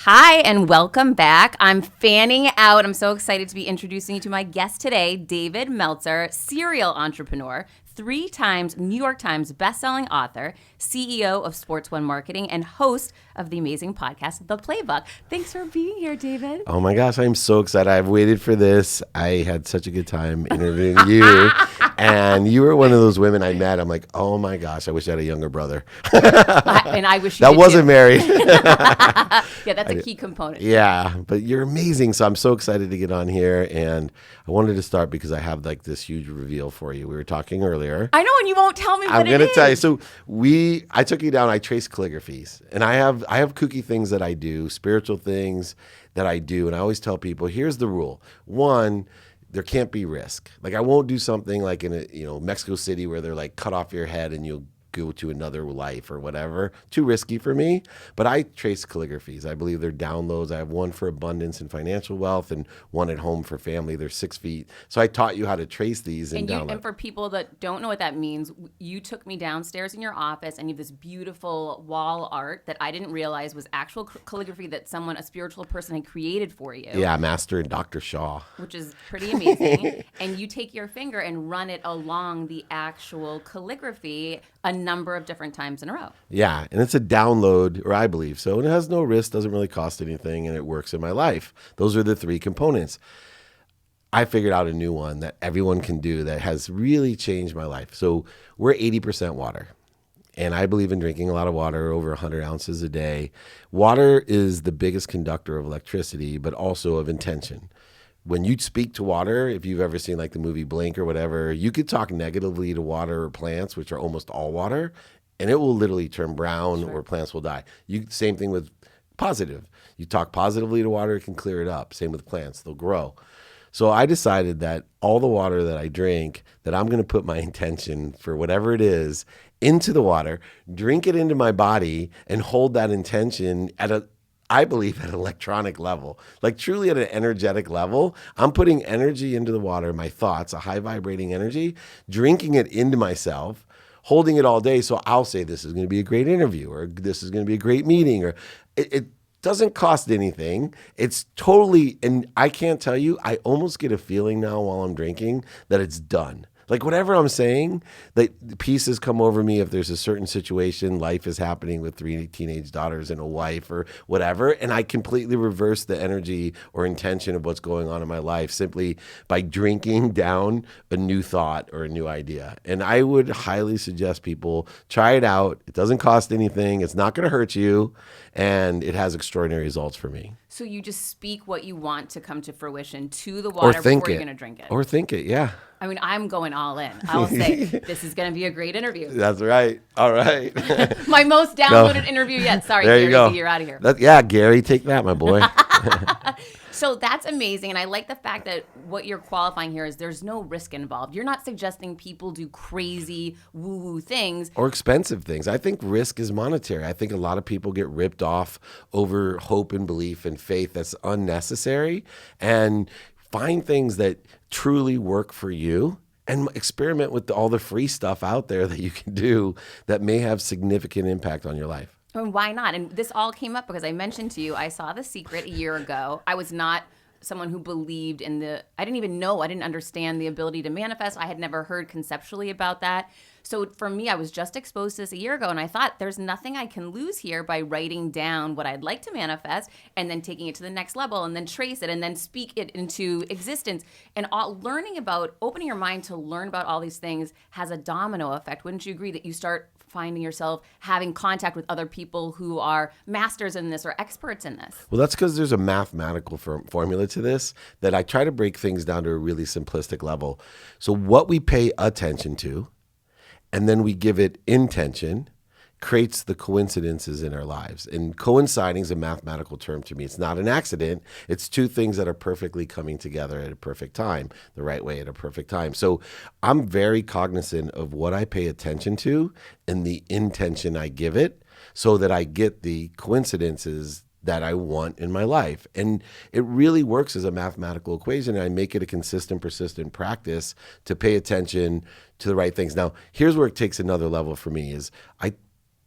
Hi, and welcome back. I'm fanning out. I'm so excited to be introducing you to my guest today, David Meltzer, serial entrepreneur, 3 times New York Times bestselling author, CEO of Sports One Marketing, and host of the amazing podcast, The Playbook. Thanks for being here, David. Oh my gosh, I'm so excited. I've waited for this. I had such a good time interviewing you. And you were one of those women I met. I'm like, oh my gosh, I wish I had a younger brother. And I wish you that did wasn't too. married. Yeah, that's a key component. Yeah, but you're amazing. So I'm so excited to get on here. And I wanted to start because I have like this huge reveal for you. We were talking earlier. I know, and you won't tell me what it is. I'm going to tell you. So I took you down. I trace calligraphies. And I have kooky things that I do, spiritual things that I do. And I always tell people, here's the rule. 1, there can't be risk. Like I won't do something like in Mexico City where they're like cut off your head and you'll go to another life or whatever. Too risky for me. But I trace calligraphies. I believe they're downloads. I have one for abundance and financial wealth and one at home for family. They're 6 feet. So I taught you how to trace these and download. And for people that don't know what that means, you took me downstairs in your office and you have this beautiful wall art that I didn't realize was actual calligraphy that a spiritual person had created for you. Yeah, Master and Dr. Shaw. Which is pretty amazing. And you take your finger and run it along the actual calligraphy a number of different times in a row. Yeah, and it's a download, or I believe so. And it has no risk, doesn't really cost anything, and it works in my life. Those are the 3 components. I figured out a new one that everyone can do that has really changed my life. So we're 80% water. And I believe in drinking a lot of water, over 100 ounces a day. Water is the biggest conductor of electricity, but also of intention. When you speak to water, if you've ever seen like the movie Blink or whatever, you could talk negatively to water or plants, which are almost all water, and it will literally turn brown or plants will die. Same thing with positive. You talk positively to water, it can clear it up. Same with plants, they'll grow. So I decided that all the water that I drink, that I'm going to put my intention for whatever it is into the water, drink it into my body, and hold that intention I believe at an electronic level, like truly at an energetic level. I'm putting energy into the water, my thoughts, a high vibrating energy, drinking it into myself, holding it all day. So I'll say this is going to be a great interview, or this is going to be a great meeting, or it doesn't cost anything. It's totally, and I can't tell you, I almost get a feeling now while I'm drinking that it's done. Like whatever I'm saying, the pieces come over me if there's a certain situation, life is happening with 3 teenage daughters and a wife or whatever, and I completely reverse the energy or intention of what's going on in my life simply by drinking down a new thought or a new idea. And I would highly suggest people try it out. It doesn't cost anything. It's not going to hurt you, and it has extraordinary results for me. So you just speak what you want to come to fruition to the water before you're going to drink it. Or think it, yeah. I mean, I'm going all in. I'll say, this is going to be a great interview. That's right. All right. My most downloaded interview yet. Sorry, there Gary, you go. you're out of here. Gary, take that, my boy. So that's amazing. And I like the fact that what you're qualifying here is there's no risk involved. You're not suggesting people do crazy woo-woo things. Or expensive things. I think risk is monetary. I think a lot of people get ripped off over hope and belief and faith that's unnecessary. And find things that truly work for you and experiment with all the free stuff out there that you can do that may have significant impact on your life. And why not? And this all came up because I mentioned to you, I saw The Secret a year ago. I was not someone who believed in I didn't understand the ability to manifest. I had never heard conceptually about that. So for me, I was just exposed to this a year ago, and I thought there's nothing I can lose here by writing down what I'd like to manifest and then taking it to the next level and then trace it and then speak it into existence. And learning about, opening your mind to learn about all these things has a domino effect. Wouldn't you agree that you start finding yourself having contact with other people who are masters in this or experts in this? Well, that's because there's a mathematical formula to this that I try to break things down to a really simplistic level. So what we pay attention to, and then we give it intention, creates the coincidences in our lives. And coinciding is a mathematical term to me. It's not an accident. It's 2 things that are perfectly coming together at a perfect time, the right way at a perfect time. So I'm very cognizant of what I pay attention to and the intention I give it so that I get the coincidences that I want in my life. And it really works as a mathematical equation. And I make it a consistent, persistent practice to pay attention to the right things. Now, here's where it takes another level for me is I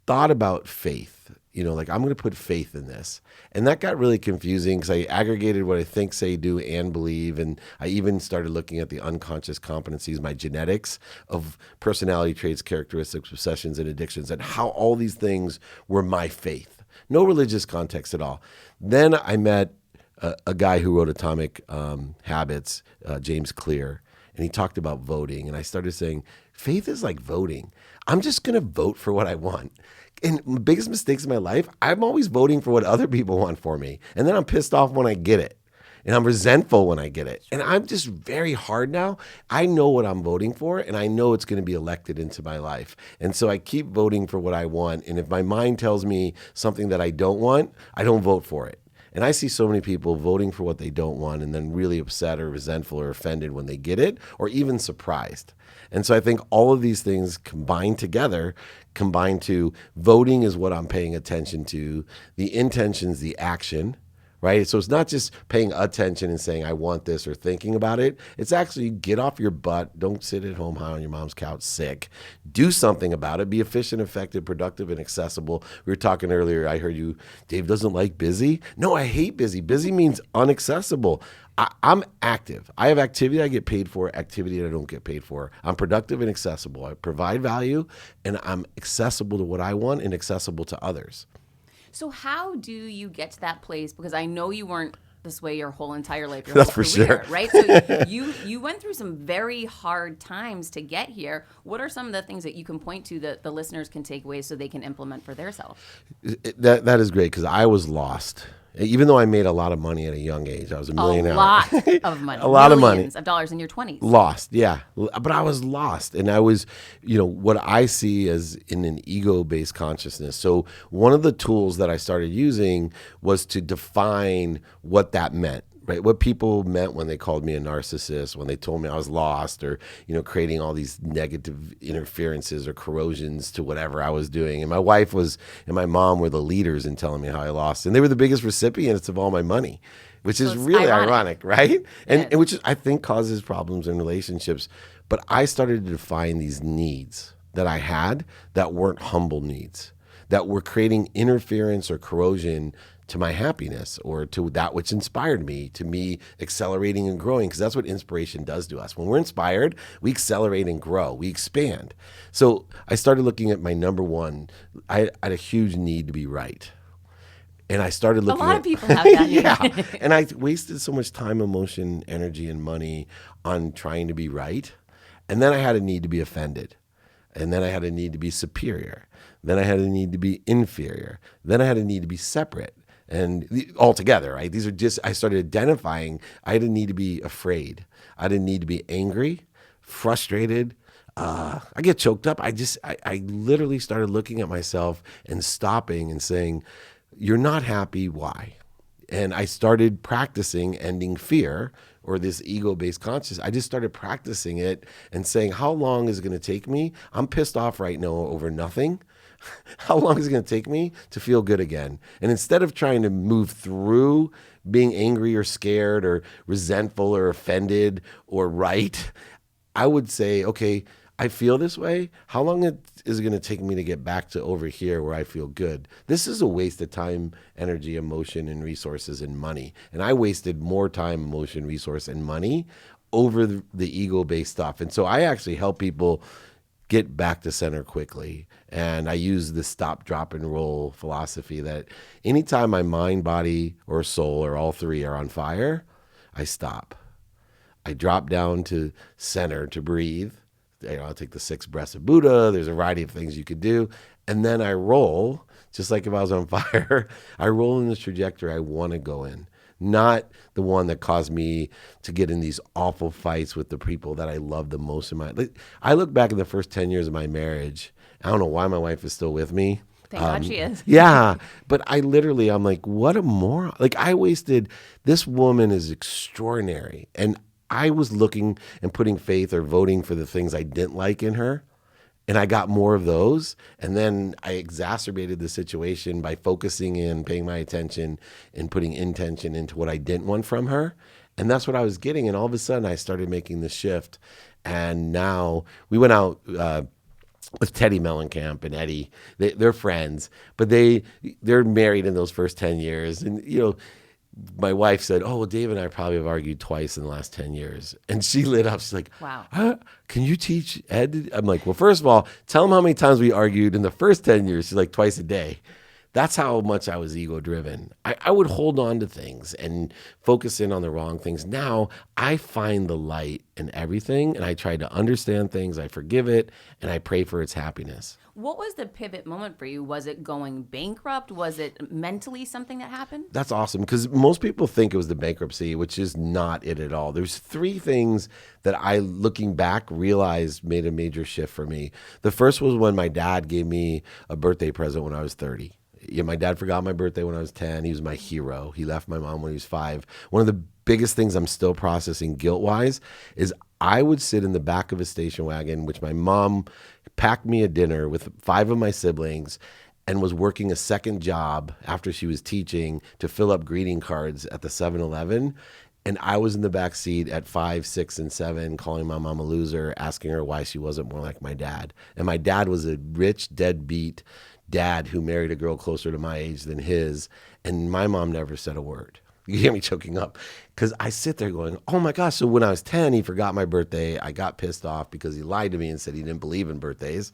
thought about faith like I'm going to put faith in this. And that got really confusing because I aggregated what I think, say, do, and believe. And I even started looking at the unconscious competencies, my genetics of personality traits, characteristics, obsessions, and addictions, and how all these things were my faith. No religious context at all. Then I met a guy who wrote Atomic Habits, James Clear, and he talked about voting. And I started saying, faith is like voting. I'm just going to vote for what I want. And the biggest mistakes in my life, I'm always voting for what other people want for me. And then I'm pissed off when I get it. And I'm resentful when I get it. And I'm just very hard now. I know what I'm voting for, and I know it's going to be elected into my life. And so I keep voting for what I want. And if my mind tells me something that I don't want, I don't vote for it. And I see so many people voting for what they don't want and then really upset or resentful or offended when they get it, or even surprised. And so I think all of these things combine to voting is what I'm paying attention to. The intention's the action, right? So it's not just paying attention and saying, I want this or thinking about it. It's actually get off your butt. Don't sit at home high on your mom's couch sick. Do something about it. Be efficient, effective, productive, and accessible. We were talking earlier. I heard you, Dave doesn't like busy. No, I hate busy. Busy means unaccessible. I'm active. I have activity I get paid for, activity that I don't get paid for. I'm productive and accessible. I provide value, and I'm accessible to what I want and accessible to others. So how do you get to that place? Because I know you weren't this way your whole entire life, your That's whole for career, sure. right? So you went through some very hard times to get here. What are some of the things that you can point to that the listeners can take away so they can implement for themselves? That is great because I was lost. Even though I made a lot of money at a young age, I was a millionaire. A lot of money. A lot of money. Millions of dollars in your 20s. Lost, yeah. But I was lost. And I was, what I see as in an ego-based consciousness. So one of the tools that I started using was to define what that meant. Right, what people meant when they called me a narcissist, when they told me I was lost, or creating all these negative interferences or corrosions to whatever I was doing. And my wife and my mom were the leaders in telling me how I lost, and they were the biggest recipients of all my money, which is really ironic, right? And which I think causes problems in relationships. But I started to define these needs that I had that weren't humble needs, that were creating interference or corrosion to my happiness or to that which inspired me, to me accelerating and growing, because that's what inspiration does to us. When we're inspired, we accelerate and grow, we expand. So I started looking at my number one. I had a huge need to be right. And I started looking at... A lot of people have that. Yeah. And I wasted so much time, emotion, energy, and money on trying to be right. And then I had a need to be offended. And then I had a need to be superior. Then I had a need to be inferior. Then I had a need to be separate. And all together, right? These are just, I started identifying, I didn't need to be afraid. I didn't need to be angry, frustrated. I get choked up. I literally started looking at myself and stopping and saying, you're not happy, why? And I started practicing ending fear or this ego-based consciousness. I just started practicing it and saying, how long is it going to take me? I'm pissed off right now over nothing. How long is it going to take me to feel good again? And instead of trying to move through being angry or scared or resentful or offended or right, I would say, okay, I feel this way. How long is it going to take me to get back to over here where I feel good? This is a waste of time, energy, emotion, and resources and money. And I wasted more time, emotion, resource, and money over the ego-based stuff. And so I actually help people get back to center quickly. And I use the stop, drop, and roll philosophy that anytime my mind, body, or soul, or all three are on fire, I stop. I drop down to center to breathe. I'll take the 6 breaths of Buddha. There's a variety of things you could do. And then I roll, just like if I was on fire, I roll in the trajectory I want to go in. Not the one that caused me to get in these awful fights with the people that I love the most in my life. I look back at the first 10 years of my marriage. I don't know why my wife is still with me. Thank God she is. Yeah. But I'm like, what a moron. Like this woman is extraordinary. And I was looking and putting faith or voting for the things I didn't like in her. And I got more of those. And then I exacerbated the situation by focusing in, paying my attention, and putting intention into what I didn't want from her. And that's what I was getting. And all of a sudden, I started making the shift. And now we went out with Teddy Mellencamp and Eddie. They're friends, but they're married in those first 10 years. And, my wife said, "Oh, well, Dave and I probably have argued twice in the last 10 years." And she lit up. She's like, Wow. "Huh? Can you teach Ed?" I'm like, "Well, first of all, tell him how many times we argued in the first 10 years. She's like, "Twice a day." That's how much I was ego driven. I would hold on to things and focus in on the wrong things. Now I find the light in everything, and I try to understand things. I forgive it, and I pray for its happiness. What was the pivot moment for you? Was it going bankrupt? Was it mentally something that happened? That's awesome, because most people think it was the bankruptcy, which is not it at all. There's three things that I, looking back, realized made a major shift for me. The first was when my dad gave me a birthday present when I was 30. Yeah, my dad forgot my birthday when I was 10. He was my hero. He left my mom when he was 5. One of the biggest things I'm still processing guilt-wise is I would sit in the back of a station wagon, which my mom packed me a dinner with 5 of my siblings, and was working a second job after she was teaching to fill up greeting cards at the 7-Eleven. And I was in the back seat at 5, 6, and 7, calling my mom a loser, asking her why she wasn't more like my dad. And my dad was a rich, deadbeat dad who married a girl closer to my age than his. And my mom never said a word. You hear me choking up, because I sit there going, oh my gosh. So when I was 10, he forgot my birthday. I got pissed off because he lied to me and said he didn't believe in birthdays.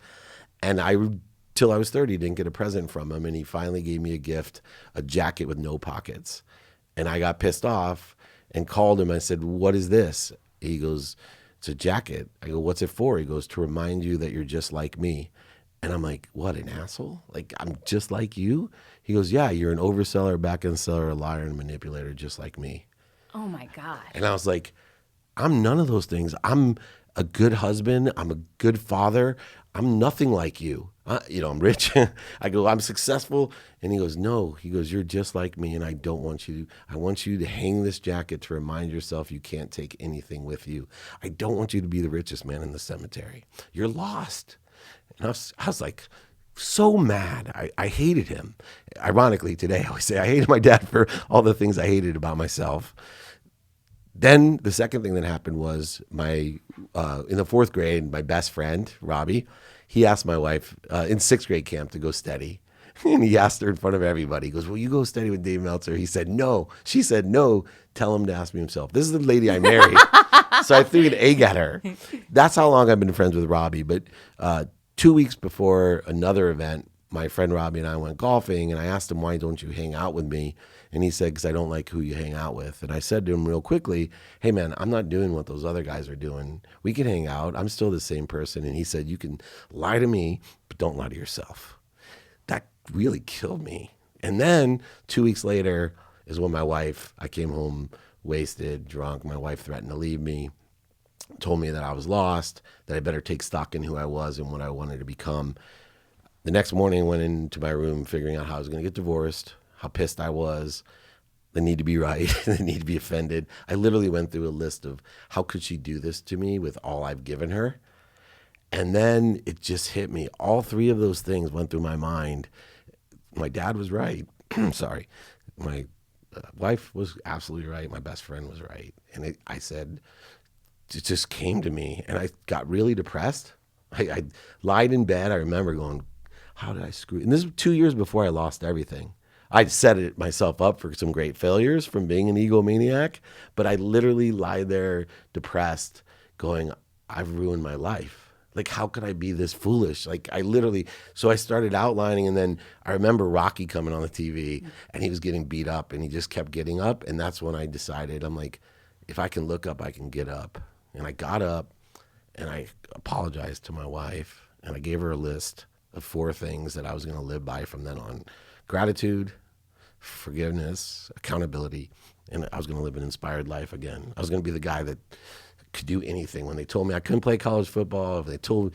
And till I was 30, didn't get a present from him. And he finally gave me a gift, a jacket with no pockets. And I got pissed off and called him. I said, "What is this?" He goes, "It's a jacket." I go, "What's it for?" He goes, "To remind you that you're just like me." And I'm like, "What, an asshole? Like, I'm just like you?" He goes, "Yeah, you're an overseller, back-end seller, a liar, and manipulator, just like me." Oh my God. And I was like, I'm none of those things. I'm a good husband. I'm a good father. I'm nothing like you. I'm rich. I go, I'm successful. And he goes, no. He goes, you're just like me, and I don't want you. I want you to hang this jacket to remind yourself you can't take anything with you. I don't want you to be the richest man in the cemetery. You're lost. And I was like, so mad. I hated him. Ironically, today I always say I hated my dad for all the things I hated about myself. Then the second thing that happened was in the 4th grade, my best friend, Robbie, he asked my wife in 6th grade camp to go steady. And he asked her in front of everybody. He goes, "Will you go steady with Dave Meltzer?" He said, "No." She said, "No, tell him to ask me himself." This is the lady I married. So I threw an egg at her. That's how long I've been friends with Robbie. But 2 weeks before another event, my friend Robbie and I went golfing, and I asked him, "Why don't you hang out with me?" And he said, "Because I don't like who you hang out with." And I said to him real quickly, "Hey man, I'm not doing what those other guys are doing. We can hang out. I'm still the same person." And he said, "You can lie to me, but don't lie to yourself." That really killed me. And then 2 weeks later is when I came home wasted, drunk. My wife threatened to leave me, told me that I was lost, that I better take stock in who I was and what I wanted to become. The next morning, I went into my room figuring out how I was going to get divorced, how pissed I was, the need to be right, the need to be offended. I literally went through a list of how could she do this to me with all I've given her. And then it just hit me. All 3 of those things went through my mind. My dad was right. Sorry. My wife was absolutely right. My best friend was right. And it just came to me. And I got really depressed. I lied in bed. I remember going, how did I screw? And this was 2 years before I lost everything. I'd set it myself up for some great failures from being an egomaniac. But I literally lied there depressed going, I've ruined my life. Like, how could I be this foolish? So I started outlining, and then I remember Rocky coming on the TV, and he was getting beat up, and he just kept getting up. And that's when I decided, I'm like, if I can look up, I can get up. And I got up, and I apologized to my wife, and I gave her a list of 4 things that I was going to live by from then on: gratitude, forgiveness, accountability, and I was going to live an inspired life again. I was going to be the guy that could do anything. When they told me I couldn't play college football, if they told,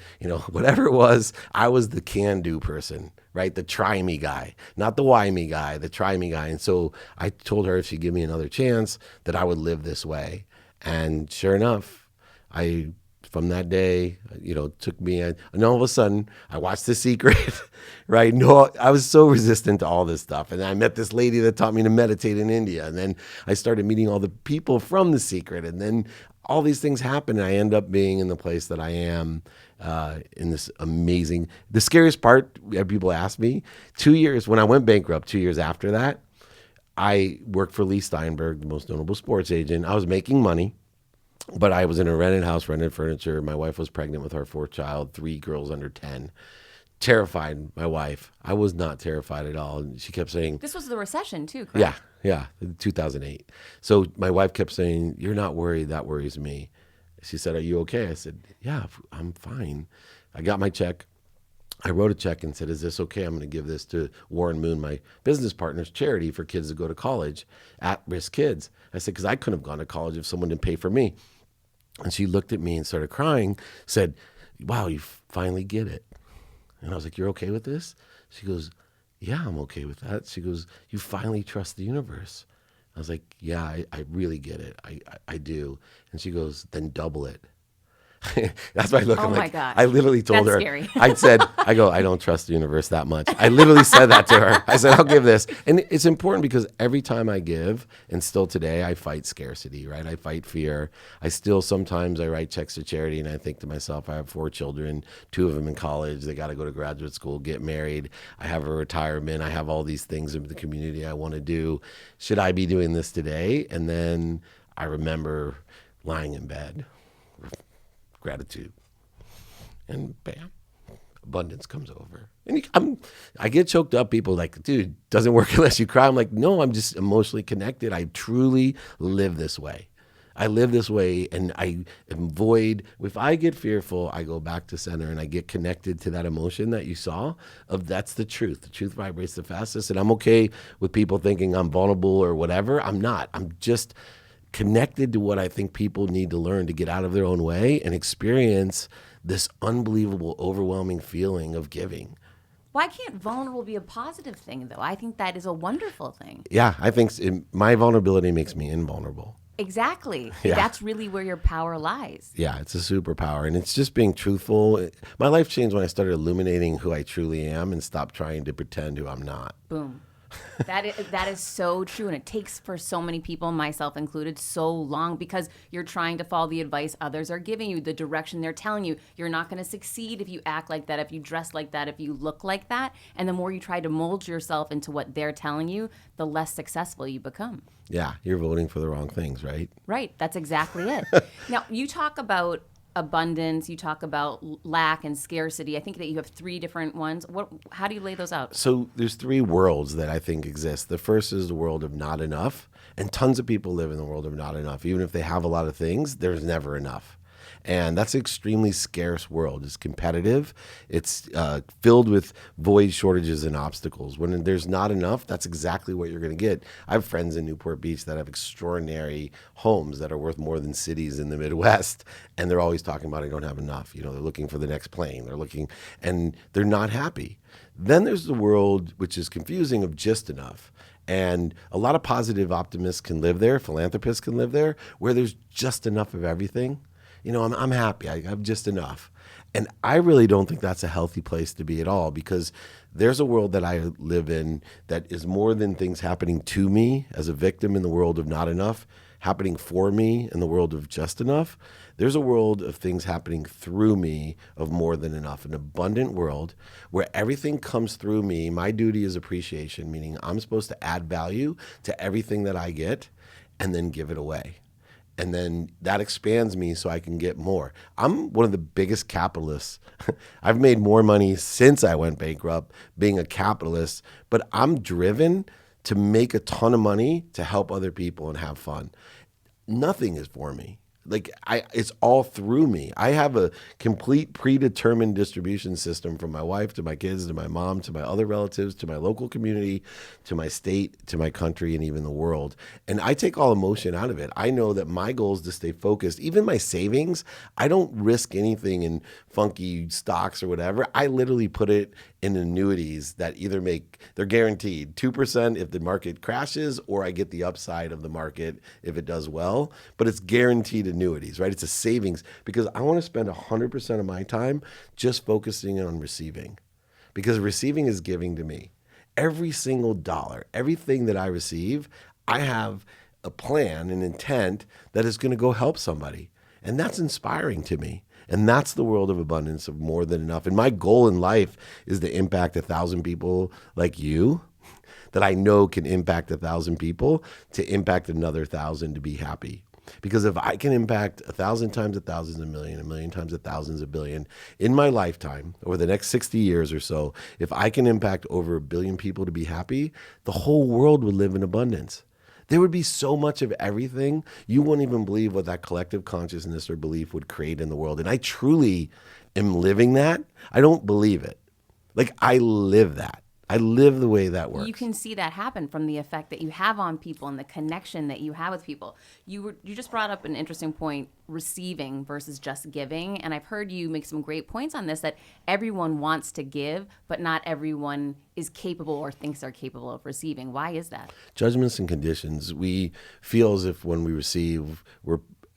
whatever it was, I was the can-do person, right? The try me guy, not the why me guy, the try me guy. And so I told her if she'd give me another chance that I would live this way. And sure enough, from that day, took me, and all of a sudden I watched The Secret, right? No, I was so resistant to all this stuff. And I met this lady that taught me to meditate in India. And then I started meeting all the people from The Secret. And then all these things happen, and I end up being in the place that I am in this amazing. The scariest part, people ask me, 2 years when I went bankrupt. 2 years after that, I worked for Lee Steinberg, the most notable sports agent. I was making money, but I was in a rented house, rented furniture. My wife was pregnant with our fourth child, 3 girls under 10. Terrified, my wife. I was not terrified at all. And she kept saying, This was the recession too, correct? yeah, 2008. So my wife kept saying, "You're not worried. That worries me." She said, "Are you okay?" I said, "Yeah, I'm fine." I got my check. I wrote a check and said, "Is this okay? I'm going to give this to Warren Moon, my business partner's charity for kids to go to college, at-risk kids." I said, because I couldn't have gone to college if someone didn't pay for me. And she looked at me and started crying, said, "Wow, you finally get it." And I was like, "You're okay with this?" She goes, "Yeah, I'm okay with that." She goes, "You finally trust the universe." I was like, "Yeah, I really get it. I do." And she goes, "Then double it." That's why I look. Oh I'm my like, gosh. I literally told That's her. scary. I go, "I don't trust the universe that much." I literally said that to her. I said, "I'll give this." And it's important because every time I give, and still today, I fight scarcity, right? I fight fear. I still sometimes I write checks to charity and I think to myself, I have 4 children, 2 of them in college. They got to go to graduate school, get married. I have a retirement. I have all these things in the community I want to do. Should I be doing this today? And then I remember lying in bed, gratitude, and bam, abundance comes over. And I get choked up. People like, "Dude, doesn't work unless you cry." I'm like, no, I'm just emotionally connected. I truly live this way. I live this way, and I avoid. If I get fearful, I go back to center, and I get connected to that emotion that you saw. Of that's the truth. The truth vibrates the fastest, and I'm okay with people thinking I'm vulnerable or whatever. I'm not. I'm just connected to what I think people need to learn to get out of their own way and experience this unbelievable, overwhelming feeling of giving. Why can't vulnerable be a positive thing, though? I think that is a wonderful thing. Yeah, I think my vulnerability makes me invulnerable. Exactly. Yeah. That's really where your power lies. Yeah, it's a superpower, and it's just being truthful. My life changed when I started illuminating who I truly am and stopped trying to pretend who I'm not. Boom. That is so true, and it takes for so many people, myself included, so long because you're trying to follow the advice others are giving you, the direction they're telling you. You're not going to succeed if you act like that, if you dress like that, if you look like that. And the more you try to mold yourself into what they're telling you, the less successful you become. Yeah, you're voting for the wrong things, right? Right. That's exactly it. Now, you talk about abundance, you talk about lack and scarcity. I think that you have 3 different ones. How do you lay those out? So there's 3 worlds that I think exist. The first is the world of not enough, and tons of people live in the world of not enough. Even if they have a lot of things, there's never enough. And that's an extremely scarce world. It's competitive. It's filled with void, shortages, and obstacles. When there's not enough, that's exactly what you're going to get. I have friends in Newport Beach that have extraordinary homes that are worth more than cities in the Midwest, and they're always talking about, "I don't have enough." They're looking for the next plane. They're looking, and they're not happy. Then there's the world, which is confusing, of just enough. And a lot of positive optimists can live there, philanthropists can live there, where there's just enough of everything. I'm happy. I have just enough. And I really don't think that's a healthy place to be at all, because there's a world that I live in that is more than things happening to me as a victim in the world of not enough, happening for me in the world of just enough. There's a world of things happening through me of more than enough, an abundant world where everything comes through me. My duty is appreciation, meaning I'm supposed to add value to everything that I get and then give it away. And then that expands me so I can get more. I'm one of the biggest capitalists. I've made more money since I went bankrupt being a capitalist, but I'm driven to make a ton of money to help other people and have fun. Nothing is for me. It's all through me. I have a complete predetermined distribution system from my wife to my kids to my mom to my other relatives to my local community to my state to my country and even the world. And I take all emotion out of it. I know that my goal is to stay focused. Even my savings, I don't risk anything in funky stocks or whatever. I literally put it in annuities that either they're guaranteed 2% if the market crashes, or I get the upside of the market if it does well. But it's guaranteed annuities, right? It's a savings, because I want to spend 100% of my time just focusing on receiving, because receiving is giving to me. Every single dollar, everything that I receive, I have a plan, an intent that is going to go help somebody. And that's inspiring to me. And that's the world of abundance, of more than enough. And my goal in life is to impact 1,000 people like you that I know can impact 1,000 people, to impact another 1,000 to be happy. Because if I can impact 1,000 times 1,000 is a million times 1,000 is a billion in my lifetime, over the next 60 years or so, if I can impact over 1 billion people to be happy, the whole world would live in abundance. There would be so much of everything, you wouldn't even believe what that collective consciousness or belief would create in the world. And I truly am living that. I don't believe it. Like, I live that. I live the way that works. You can see that happen from the effect that you have on people and the connection that you have with people. You just brought up an interesting point, receiving versus just giving. And I've heard you make some great points on this, that everyone wants to give, but not everyone is capable or thinks they're capable of receiving. Why is that? Judgments and conditions. We feel as if when we receive,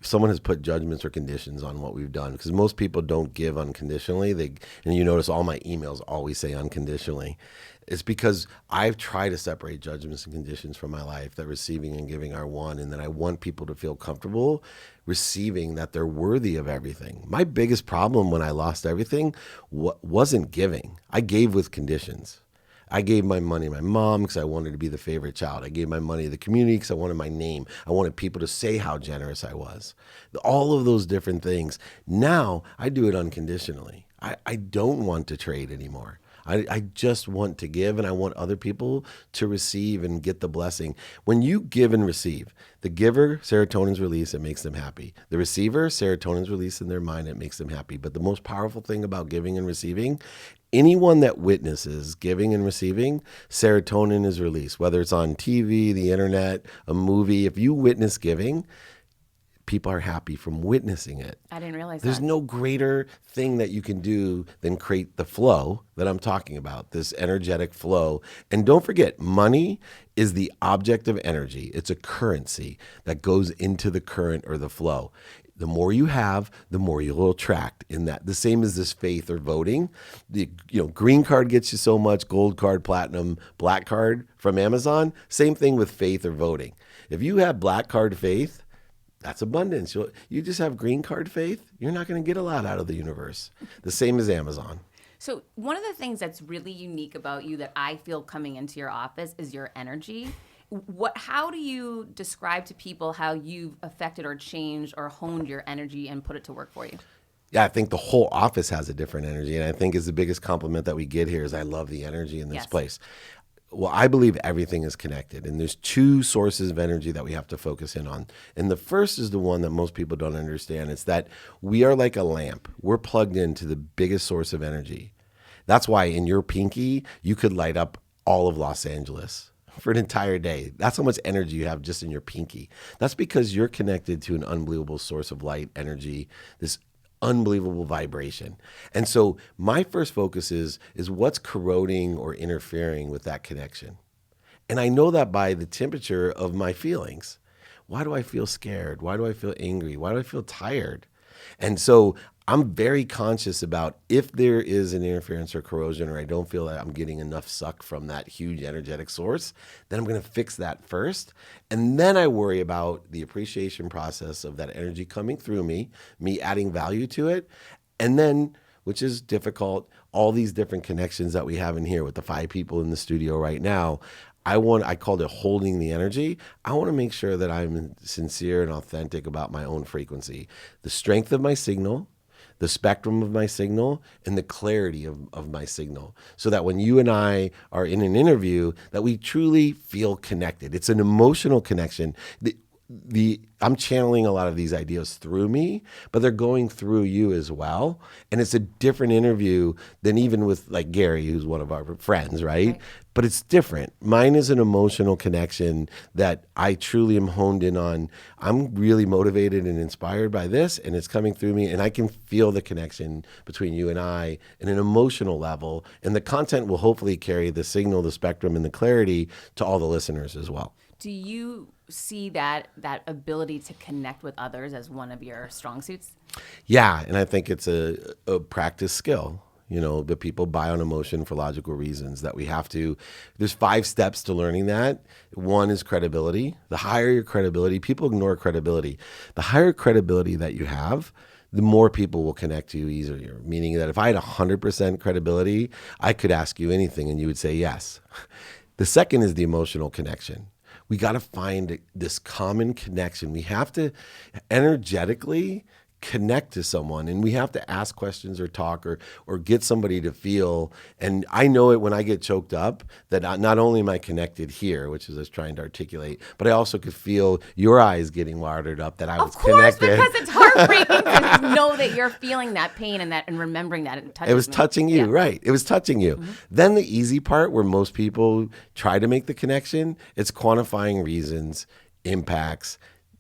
someone has put judgments or conditions on what we've done, because most people don't give unconditionally. And you notice all my emails always say unconditionally. It's because I've tried to separate judgments and conditions from my life, that receiving and giving are one, and that I want people to feel comfortable receiving, that they're worthy of everything. My biggest problem when I lost everything wasn't giving. I gave with conditions. I gave my money to my mom because I wanted to be the favorite child. I gave my money to the community because I wanted my name. I wanted people to say how generous I was. All of those different things. Now I do it unconditionally. I don't want to trade anymore. I just want to give, and I want other people to receive and get the blessing. When you give and receive, the giver, serotonin's released, it makes them happy. The receiver, serotonin's released in their mind, it makes them happy. But the most powerful thing about giving and receiving, anyone that witnesses giving and receiving, serotonin is released, whether it's on TV, the internet, a movie. If you witness giving, people are happy from witnessing it. I didn't realize There's that. no greater thing that you can do than create the flow that I'm talking about, this energetic flow. And don't forget, money is the object of energy. It's a currency that goes into the current or the flow. The more you have, the more you'll attract in that. The same as this faith or voting. The green card gets you so much, gold card, platinum, black card from Amazon. Same thing with faith or voting. If you have black card faith, that's abundance. You just have green card faith, you're not going to get a lot out of the universe. The same as Amazon. So one of the things that's really unique about you that I feel coming into your office is your energy. How do you describe to people how you've affected or changed or honed your energy and put it to work for you? Yeah, I think the whole office has a different energy. And I think is the biggest compliment that we get here is I love the energy in this place. Well, I believe everything is connected, and there's two sources of energy that we have to focus in on. And the first is the one that most people don't understand. It's that we are like a lamp. We're plugged into the biggest source of energy. That's why in your pinky, you could light up all of Los Angeles for an entire day. That's how much energy you have just in your pinky. That's because you're connected to an unbelievable source of light, energy, this unbelievable vibration. And so my first focus is what's corroding or interfering with that connection. And I know that by the temperature of my feelings. Why do I feel scared? Why do I feel angry? Why do I feel tired? And so I'm very conscious about if there is an interference or corrosion, or I don't feel that I'm getting enough suck from that huge energetic source, then I'm going to fix that first. And then I worry about the appreciation process of that energy coming through me adding value to it. And then, which is difficult, all these different connections that we have in here with the 5 people in the studio right now, I called it holding the energy. I want to make sure that I'm sincere and authentic about my own frequency, the strength of my signal, the spectrum of my signal, and the clarity of my signal, so that when you and I are in an interview, that we truly feel connected. It's an emotional connection. I'm channeling a lot of these ideas through me, but they're going through you as well. And it's a different interview than even with like Gary, who's one of our friends, right? But it's different. Mine is an emotional connection that I truly am honed in on. I'm really motivated and inspired by this, and it's coming through me, and I can feel the connection between you and I in an emotional level. And the content will hopefully carry the signal, the spectrum, and the clarity to all the listeners as well. Do you see that ability to connect with others as one of your strong suits? Yeah, and I think it's a practice skill. but people buy on emotion for logical reasons that we have to. There's 5 steps to learning that. One is credibility. The higher your credibility, people ignore credibility. The higher credibility that you have, the more people will connect to you easier. Meaning that if I had 100% credibility, I could ask you anything and you would say yes. The second is the emotional connection. We got to find this common connection. We have to energetically connect to someone, and we have to ask questions or talk or get somebody to feel. And I know it when I get choked up that not only am I connected here, which is us trying to articulate, but I also could feel your eyes getting watered up that I was connected. Of course, because it's heartbreaking to know that you're feeling that pain and remembering that. It was touching you, right? It was touching you. Mm-hmm. Then the easy part where most people try to make the connection, it's quantifying reasons, impacts,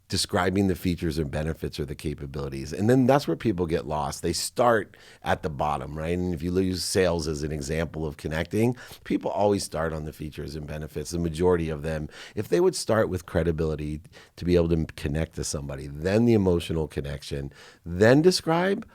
describing the features and benefits or the capabilities. And then that's where people get lost. They start at the bottom, right? And if you use sales as an example of connecting, people always start on the features and benefits, the majority of them. If they would start with credibility to be able to connect to somebody, then the emotional connection, then describe,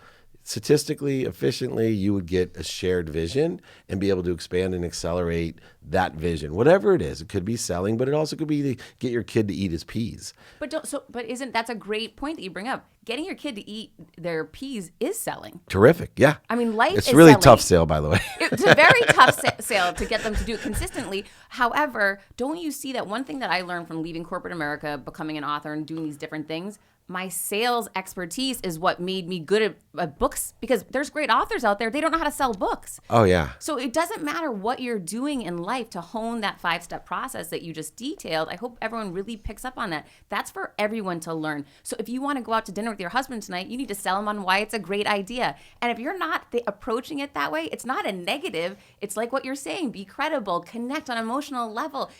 statistically, efficiently, you would get a shared vision and be able to expand and accelerate that vision, whatever it is. It could be selling, but it also could be to get your kid to eat his peas. But that's a great point that you bring up. Getting your kid to eat their peas is selling. Terrific, yeah. I mean, life is It's really selling. tough sale, by the way. It's a very tough sale to get them to do it consistently. However, don't you see that one thing that I learned from leaving corporate America, becoming an author and doing these different things, my sales expertise is what made me good at books, because there's great authors out there. They don't know how to sell books. Oh, yeah. So it doesn't matter what you're doing in life to hone that 5-step process that you just detailed. I hope everyone really picks up on that. That's for everyone to learn. So if you want to go out to dinner with your husband tonight, you need to sell him on why it's a great idea. And if you're not approaching it that way, it's not a negative. It's like what you're saying. Be credible, connect on an emotional level.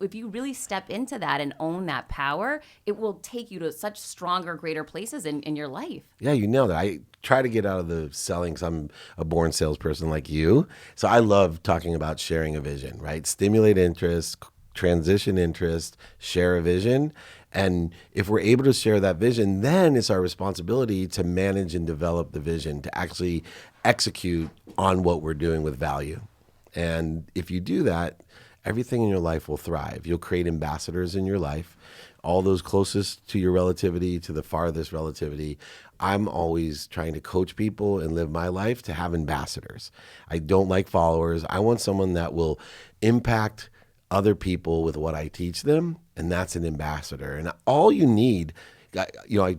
If you really step into that and own that power, it will take you to such stronger, greater places in your life. Yeah, you nailed it. I try to get out of the selling because I'm a born salesperson like you. So I love talking about sharing a vision, right? Stimulate interest, transition interest, share a vision. And if we're able to share that vision, then it's our responsibility to manage and develop the vision, to actually execute on what we're doing with value. And if you do that, everything in your life will thrive. You'll create ambassadors in your life, all those closest to your relativity, to the farthest relativity. I'm always trying to coach people and live my life to have ambassadors. I don't like followers. I want someone that will impact other people with what I teach them, and that's an ambassador. And all you need, I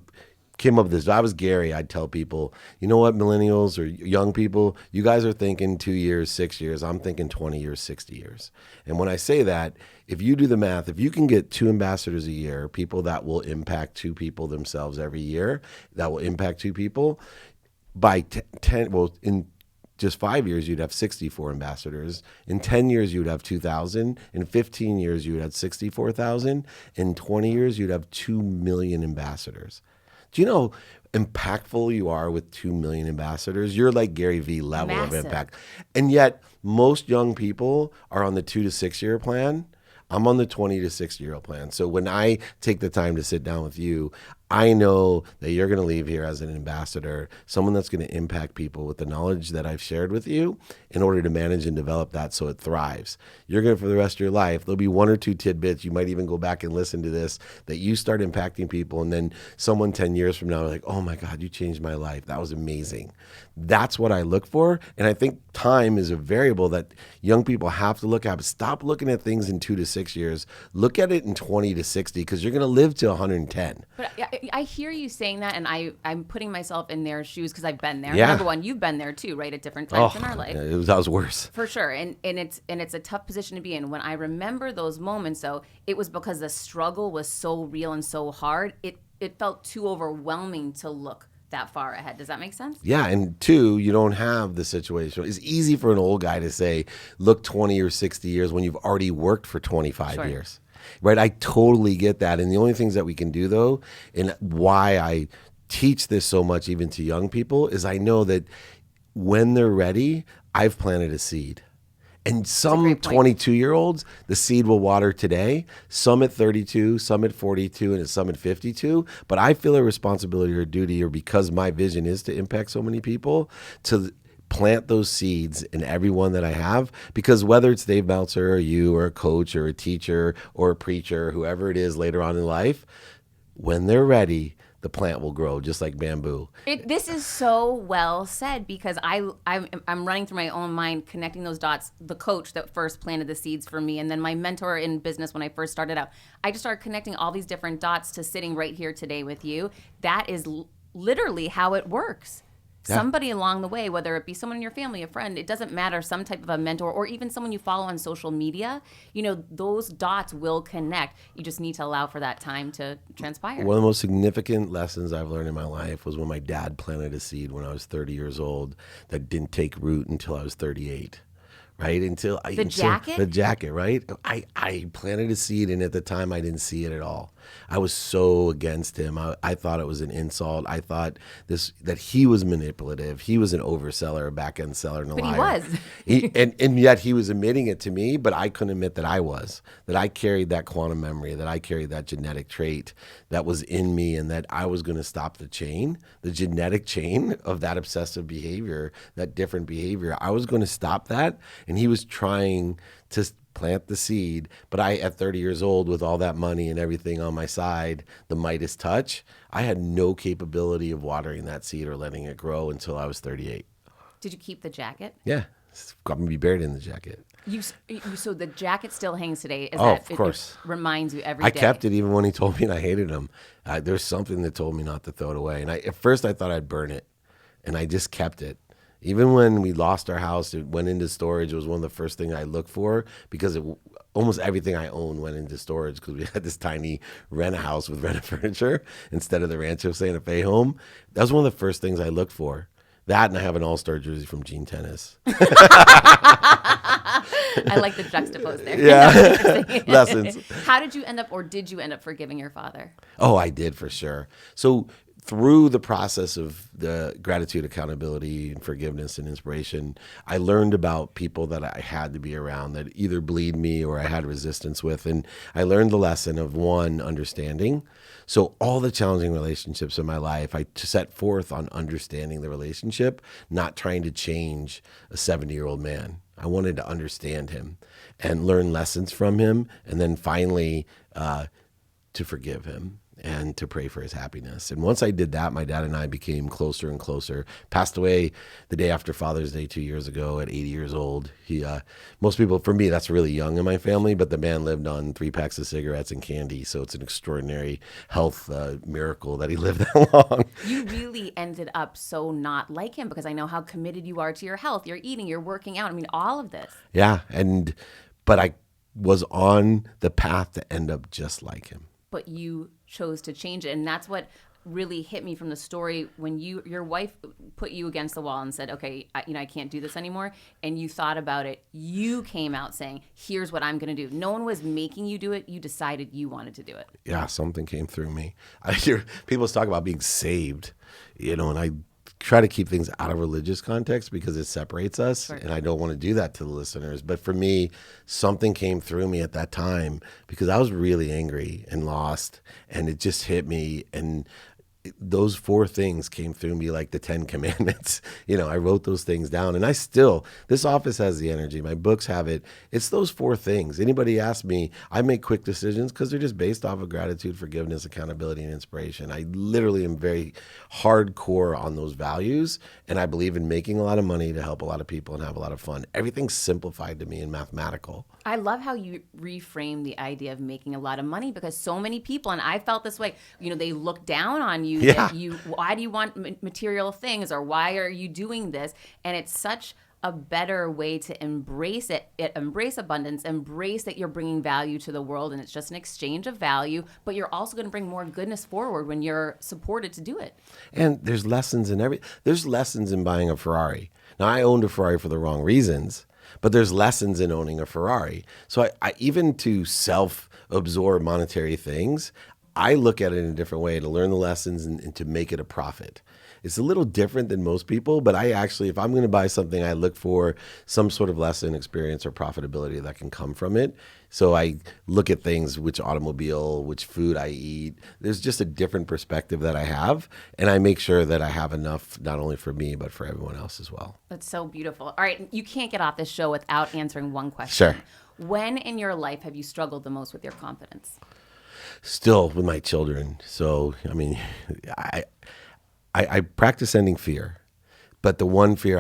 came up with this. If I was Gary, I'd tell people, you know what, millennials or young people, you guys are thinking 2 years, 6 years. I'm thinking 20 years, 60 years. And when I say that, if you do the math, if you can get 2 ambassadors a year, people that will impact 2 people themselves every year, that will impact 2 people, by in just 5 years, you'd have 64 ambassadors. In 10 years, you'd have 2,000. In 15 years, you would have 64,000. In 20 years, you'd have 2 million ambassadors. Do you know how impactful you are with 2 million ambassadors? You're like Gary Vee level of impact. And yet, most young people are on the 2 to 6 year plan. I'm on the 20 to 60 year old plan. So when I take the time to sit down with you, I know that you're going to leave here as an ambassador, someone that's going to impact people with the knowledge that I've shared with you in order to manage and develop that so it thrives. You're going to, for the rest of your life, there'll be 1 or 2 tidbits. You might even go back and listen to this, that you start impacting people, and then someone 10 years from now, like, oh my God, you changed my life. That was amazing. That's what I look for. And I think time is a variable that young people have to look at. But stop looking at things in 2 to 6 years. Look at it in 20 to 60, because you're going to live to 110. But I hear you saying that, and I'm putting myself in their shoes because I've been there. Yeah. Number one, you've been there too, right? At different times in our life. That was worse. For sure. And it's a tough position to be in. When I remember those moments, though, it was because the struggle was so real and so hard. It felt too overwhelming to look that far ahead. Does that make sense? Yeah, and 2, you don't have the situation. It's easy for an old guy to say, look 20 or 60 years when you've already worked for 25 years. Right? I totally get that. And the only things that we can do, though, and why I teach this so much even to young people, is I know that when they're ready, I've planted a seed. And some 22-year-olds, the seed will water today, some at 32, some at 42, and some at 52. But I feel a responsibility or a duty, or because my vision is to impact so many people, to plant those seeds in everyone that I have, because whether it's Dave Meltzer or you or a coach or a teacher or a preacher, whoever it is later on in life, when they're ready, the plant will grow just like bamboo. This is so well said, because I'm running through my own mind, connecting those dots. The coach that first planted the seeds for me, and then my mentor in business when I first started out. I just started connecting all these different dots to sitting right here today with you. That is literally how it works. Yeah. Somebody along the way, whether it be someone in your family, a friend, it doesn't matter, some type of a mentor, or even someone you follow on social media, those dots will connect. You just need to allow for that time to transpire. One of the most significant lessons I've learned in my life was when my dad planted a seed when I was 30 years old that didn't take root until I was 38. Right? The jacket, right? I planted a seed, and at the time I didn't see it at all. I was so against him. I thought it was an insult. I thought that he was manipulative. He was an overseller, a back-end seller, and a liar. But he was. And yet he was admitting it to me, but I couldn't admit that I was. That I carried that quantum memory, that I carried that genetic trait that was in me, and that I was going to stop the genetic chain of that obsessive behavior, that different behavior. I was going to stop that, and he was trying to plant the seed. But at 30 years old, with all that money and everything on my side, the Midas touch, I had no capability of watering that seed or letting it grow until I was 38. Did you keep the jacket? Yeah. It's got me buried in the jacket. So the jacket still hangs today? Of course. It reminds you every day? I kept it even when he told me and I hated him. There's something that told me not to throw it away. And at first I thought I'd burn it, and I just kept it. Even when we lost our house, it went into storage. It was one of the first things I looked for, because almost everything I owned went into storage, because we had this tiny rent-a-house with rented furniture instead of the Rancho Santa Fe home. That was one of the first things I looked for. That, and I have an all-star jersey from Gene Tennis. I like the juxtapose there. Yeah. Lessons. How did you end up, or did you end up forgiving your father? Oh, I did, for sure. So through the process of the gratitude, accountability, and forgiveness and inspiration, I learned about people that I had to be around that either bleed me or I had resistance with. And I learned the lesson of, one, understanding. So all the challenging relationships in my life, I set forth on understanding the relationship, not trying to change a 70-year-old man. I wanted to understand him and learn lessons from him, and then finally to forgive him and to pray for his happiness. And once I did that, my dad and I became closer and closer. Passed away the day after Father's Day 2 years ago at 80 years old. He, most people, for me, that's really young in my family, but the man lived on 3 packs of cigarettes and candy. So it's an extraordinary health miracle that he lived that long. You really ended up so not like him, because I know how committed you are to your health. You're eating, you're working out. I mean, all of this. Yeah. But I was on the path to end up just like him. But you chose to change it, and that's what really hit me from the story when your wife put you against the wall and said, okay, I can't do this anymore, and you thought about it. You came out saying, here's what I'm going to do. No one was making you do it. You decided you wanted to do it. Yeah, something came through me. I hear people talk about being saved, and I try to keep things out of religious context because it separates us. Sure. And I don't want to do that to the listeners. But for me, something came through me at that time because I was really angry and lost, and it just hit me. And those 4 things came through me like the 10 commandments. I wrote those things down, and this office has the energy. My books have it. It's those 4 things. Anybody ask me, I make quick decisions because they're just based off of gratitude, forgiveness, accountability, and inspiration. I literally am very hardcore on those values, and I believe in making a lot of money to help a lot of people and have a lot of fun. Everything's simplified to me and mathematical. I love how you reframe the idea of making a lot of money, because so many people, and I felt this way, they look down on you. Yeah. Why do you want material things, or why are you doing this? And it's such a better way to embrace it, embrace abundance, embrace that you're bringing value to the world, and it's just an exchange of value, but you're also going to bring more goodness forward when you're supported to do it. And there's lessons in buying a Ferrari. Now, I owned a Ferrari for the wrong reasons, but there's lessons in owning a Ferrari. So I even to self-absorb monetary things, I look at it in a different way, to learn the lessons and to make it a profit. It's a little different than most people, but I actually, if I'm going to buy something, I look for some sort of lesson, experience, or profitability that can come from it. So I look at things, which automobile, which food I eat. There's just a different perspective that I have, and I make sure that I have enough not only for me, but for everyone else as well. That's so beautiful. All right, you can't get off this show without answering one question. Sure. When in your life have you struggled the most with your confidence? Still with my children. So, I mean, I practice ending fear. But the one fear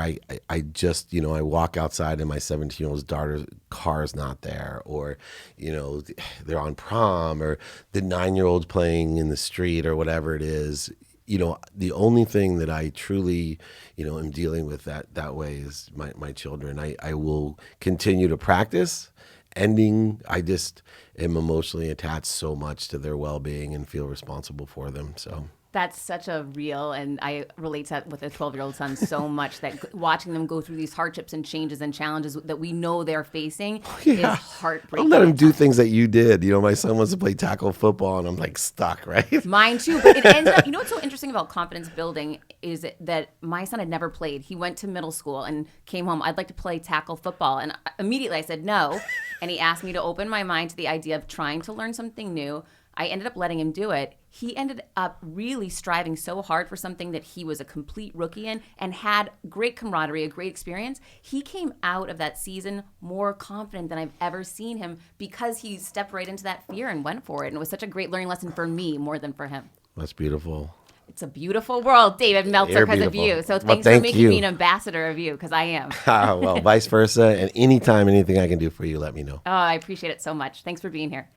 I just, I walk outside and my 17-year-old's daughter's car's not there, or, they're on prom, or the 9-year-old's playing in the street, or whatever it is. The only thing that I truly, am dealing with that way is my children. I will continue to practice ending. I just am emotionally attached so much to their well-being and feel responsible for them. So that's such a real, and I relate to that with a 12-year-old son so much, that watching them go through these hardships and changes and challenges that we know they're facing is heartbreaking. Don't let them do things that you did. My son wants to play tackle football, and I'm like stuck, right? Mine too. But it ends up, what's so interesting about confidence building is that my son had never played. He went to middle school and came home, I'd like to play tackle football. And immediately I said no. And he asked me to open my mind to the idea of trying to learn something new. I ended up letting him do it. He ended up really striving so hard for something that he was a complete rookie in, and had great camaraderie, a great experience. He came out of that season more confident than I've ever seen him, because he stepped right into that fear and went for it. And it was such a great learning lesson for me more than for him. That's beautiful. It's a beautiful world, David Meltzer, because of you. So thanks for making me an ambassador of you, because I am. Well, vice versa. And anytime, anything I can do for you, let me know. Oh, I appreciate it so much. Thanks for being here.